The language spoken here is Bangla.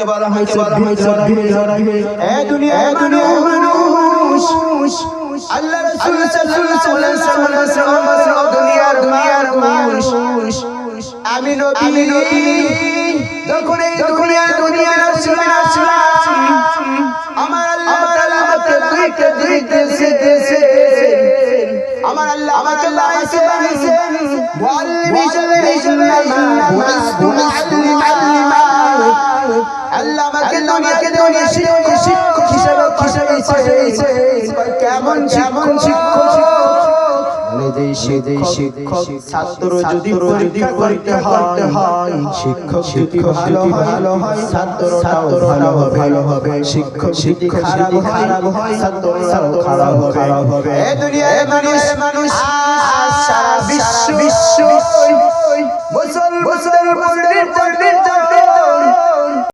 তোমাকে বলা হয়েছে এ দুনিয়ার মানুষ আল্লাহ রাসূল সাল্লাল্লাহু আলাইহি ওয়াসাল্লাম দুনিয়ার মানুষ আমি নবী যখন এই দুনিয়ার আসলাম আমার আল্লাহ তাআলা আমাকে দিতেছে আমার আল্লাহ আমাকে বানাইছেন আল্লাহ আমাকে দুনিয়া শিক্ষক হিসেবে কেমন শিক্ষক শিক্ষক ছাত্র যদি পরীক্ষা করতে হয় শিক্ষক যদি ভালো হয় ছাত্রটাও ভালো হবে শিক্ষক যদি খারাপ হয় ছাত্রটাও খারাপ হবে এই দুনিয়ার মানুষ সারা বিশ্ব মুসলমানদের